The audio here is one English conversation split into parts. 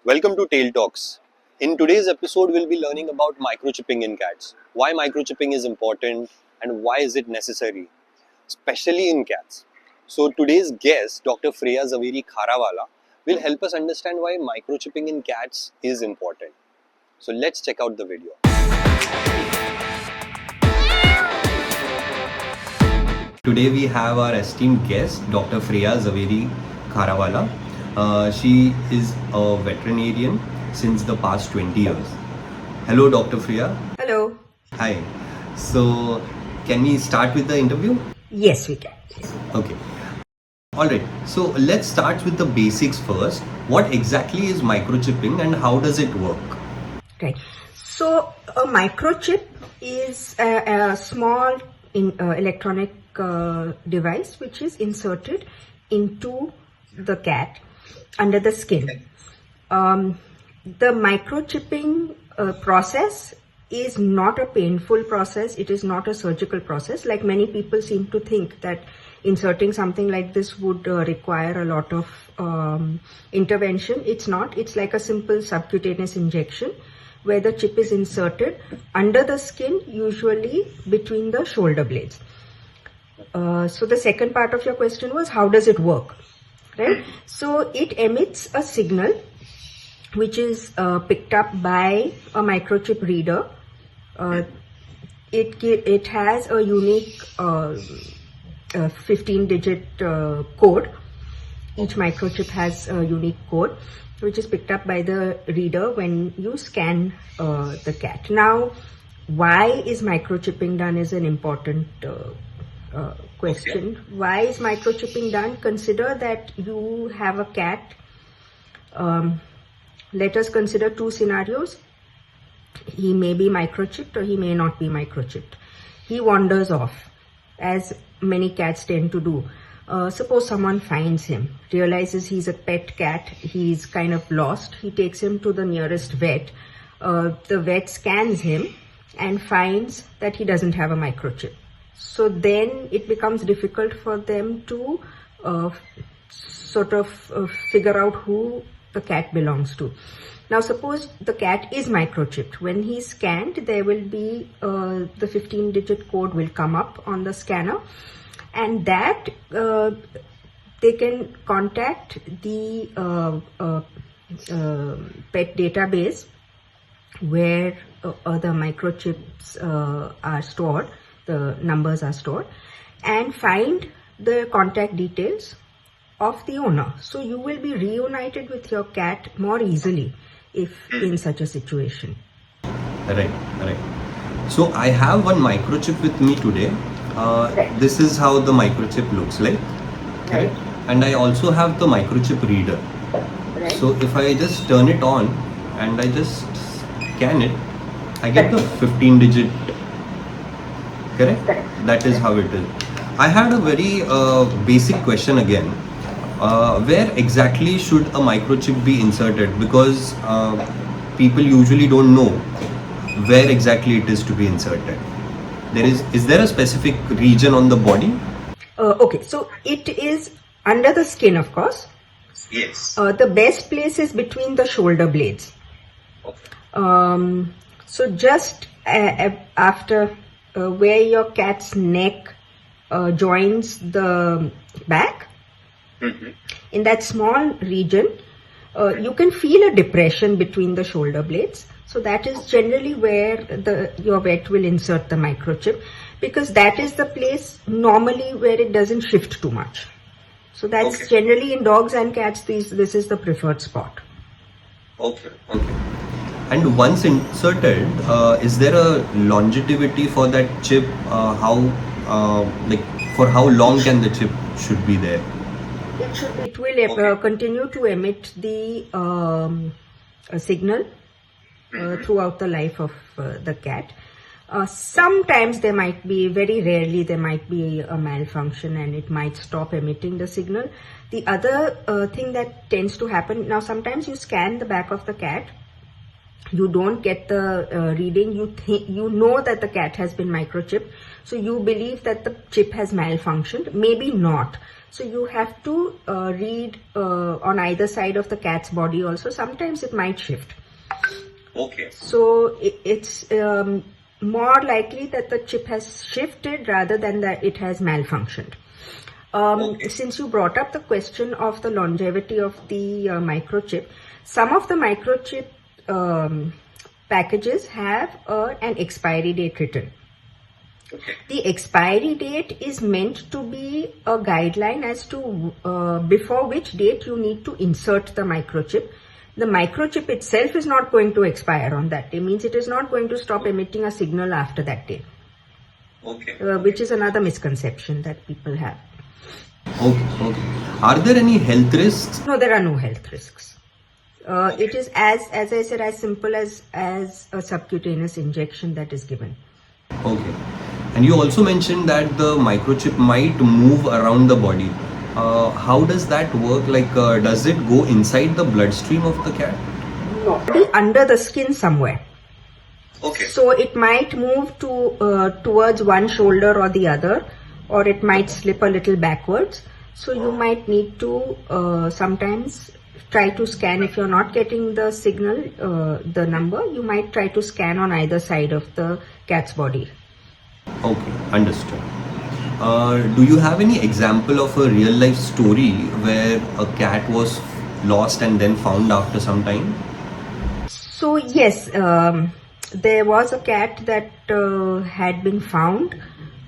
Welcome to Tail Talkz. In today's episode, we'll be learning about microchipping in cats. Why microchipping is important and why is it necessary, especially in cats. So today's guest, Dr. Freya Javeri Kharawala, will help us understand why microchipping in cats is important. So let's check out the video. Today we have our esteemed guest, Dr. Freya Javeri Kharawala. She is a veterinarian since the past 20 years. Hello, Dr. Freya. Hello. Hi. So, can we start with the interview? Yes, we can. Okay. Alright. So, let's start with the basics first. What exactly is microchipping and how does it work? Right. So, a microchip is a small electronic device which is inserted into the cat under the skin. The microchipping process is not a painful process. It is not a surgical process. Like many people seem to think that inserting something like this would require a lot of intervention. It's not. It's like a simple subcutaneous injection where the chip is inserted under the skin, usually between the shoulder blades. So the second part of your question was, how does it work? Right? So it emits a signal which is picked up by a microchip reader. It has a unique 15-digit code. Each microchip has a unique code which is picked up by the reader when you scan the cat. Now, why is microchipping done is an important question. Okay. Why is microchipping done? Consider that you have a cat. Let us consider two scenarios. He may be microchipped or he may not be microchipped. He wanders off, as many cats tend to do. Suppose someone finds him, realizes he's a pet cat, he's kind of lost. He takes him to the nearest vet. The vet scans him and finds that he doesn't have a microchip. So then it becomes difficult for them to figure out who the cat belongs to. Now suppose the cat is microchipped. When he's scanned, there will be the 15-digit code will come up on the scanner, and that they can contact the pet database where the microchips are stored. The numbers are stored, and find the contact details of the owner. So you will be reunited with your cat more easily if in such a situation. Right. So I have one microchip with me today. Right. This is how the microchip looks like. Right. And I also have the microchip reader. Right. So if I just turn it on and I just scan it, I get the 15-digit. Correct? That is how it is. I had a very basic question again. Where exactly should a microchip be inserted? Because people usually don't know where exactly it is to be inserted. Is there a specific region on the body? Okay, so it is under the skin, of course. Yes. The best place is between the shoulder blades. Okay. So just after where your cat's neck joins the back, in that small region, you can feel a depression between the shoulder blades. So that is generally where your vet will insert the microchip, because that is the place normally where it doesn't shift too much. So that's generally in dogs and cats, this is the preferred spot. Okay. And once inserted, is there a longevity for that chip? For how long can the chip should be there? It will continue to emit the signal throughout the life of the cat. Sometimes there might be, very rarely, there might be a malfunction and it might stop emitting the signal. The other thing that tends to happen, now sometimes you scan the back of the cat you don't get the reading, you know that the cat has been microchipped, so you believe that the chip has malfunctioned, maybe not. So you have to read on either side of the cat's body also. Sometimes it might shift. Okay. So it's more likely that the chip has shifted rather than that it has malfunctioned. Since you brought up the question of the longevity of the microchip, some of the microchip packages have an expiry date written. Okay. The expiry date is meant to be a guideline as to before which date you need to insert the microchip. The microchip itself is not going to expire on that day, means it is not going to stop emitting a signal after that day. Okay. Which is another misconception that people have. Okay. Are there any health risks? No, there are no health risks. It is as I said, as simple as a subcutaneous injection that is given. Okay. And you also mentioned that the microchip might move around the body. How does that work? Like, does it go inside the bloodstream of the cat? No, under the skin somewhere. Okay. So it might move towards one shoulder or the other, or it might slip a little backwards. So you might need to sometimes try to scan. If you're not getting the signal, the number, you might try to scan on either side of the cat's body. Okay, understood. Do you have any example of a real life story where a cat was lost and then found after some time? So yes, there was a cat that had been found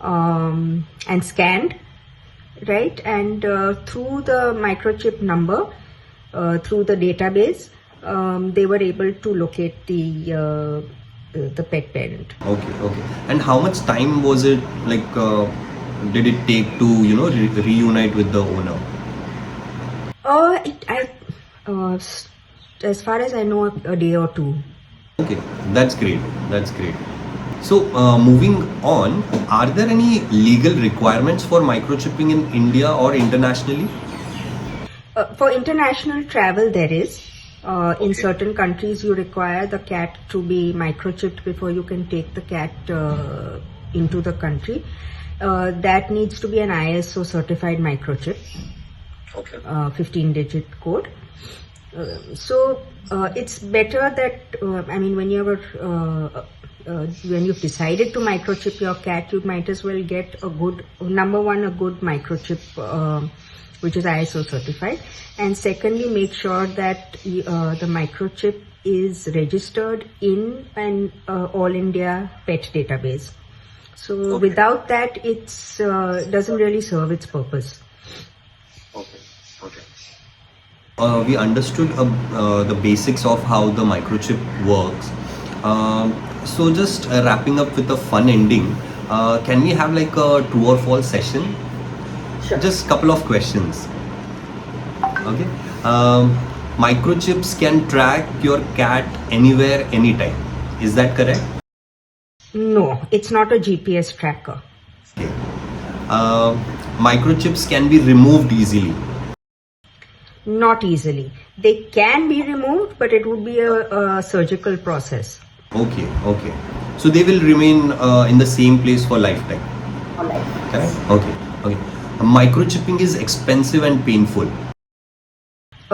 and scanned, right? And through the microchip number, through the database, they were able to locate the pet parent. Okay. And how much time was it, like, did it take to, reunite with the owner? As far as I know, a day or two. Okay, that's great. So, moving on, are there any legal requirements for microchipping in India or internationally? For international travel, there is. In certain countries, you require the cat to be microchipped before you can take the cat into the country. That needs to be an ISO certified microchip. Okay. 15-digit code. So it's better that when you've decided to microchip your cat, you might as well get a good microchip which is ISO certified, and secondly, make sure that the microchip is registered in an all India pet database. So without that, it's doesn't really serve its purpose. Okay. We understood the basics of how the microchip works. So just wrapping up with a fun ending, can we have like a true or false session? Sure. Just couple of questions. Okay. Microchips can track your cat anywhere, anytime. Is that correct? No, it's not a GPS tracker. Okay. Microchips can be removed easily. Not easily. They can be removed, but it would be a surgical process. Okay. So they will remain in the same place for lifetime. For life. Correct? Okay. Microchipping is expensive and painful.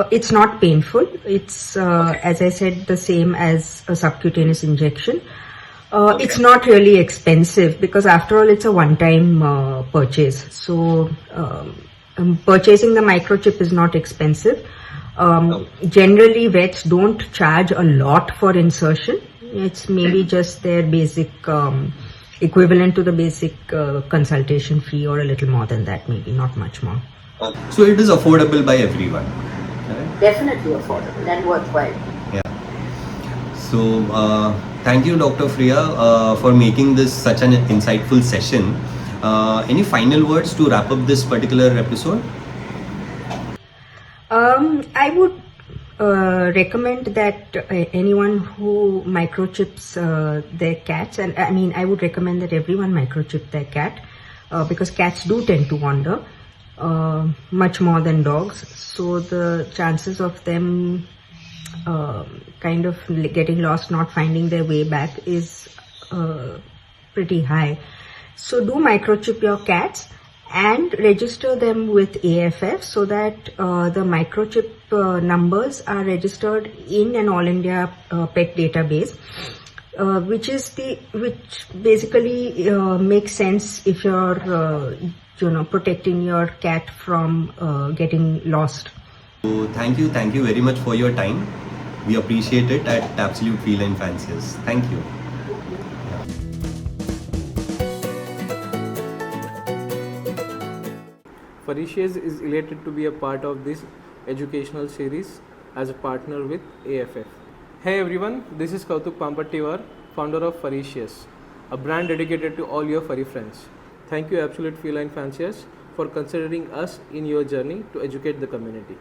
It's not painful. It's, as I said, the same as a subcutaneous injection. It's not really expensive because after all, it's a one-time purchase. So purchasing the microchip is not expensive. Generally, vets don't charge a lot for insertion. It's maybe just their basic equivalent to the basic consultation fee, or a little more than that, maybe not much more. So it is affordable by everyone. Correct? Definitely affordable and worthwhile. Yeah. So thank you, Dr. Freya, for making this such an insightful session. Any final words to wrap up this particular episode? I would recommend that anyone who microchips their cats, and I would recommend that everyone microchip their cat because cats do tend to wander much more than dogs. So the chances of them kind of getting lost, not finding their way back is pretty high. So do microchip your cats and register them with AFF so that the microchip numbers are registered in an all India pet database, which basically makes sense if you're protecting your cat from getting lost. So thank you very much for your time. We appreciate it at Absolute Feline Fanciers. Thank you. Fanciers is elated to be a part of this educational series as a partner with AFF. Hey everyone, this is Kautuk Pampattivar, founder of Fanciers, a brand dedicated to all your furry friends. Thank you Absolute Feline Fanciers for considering us in your journey to educate the community.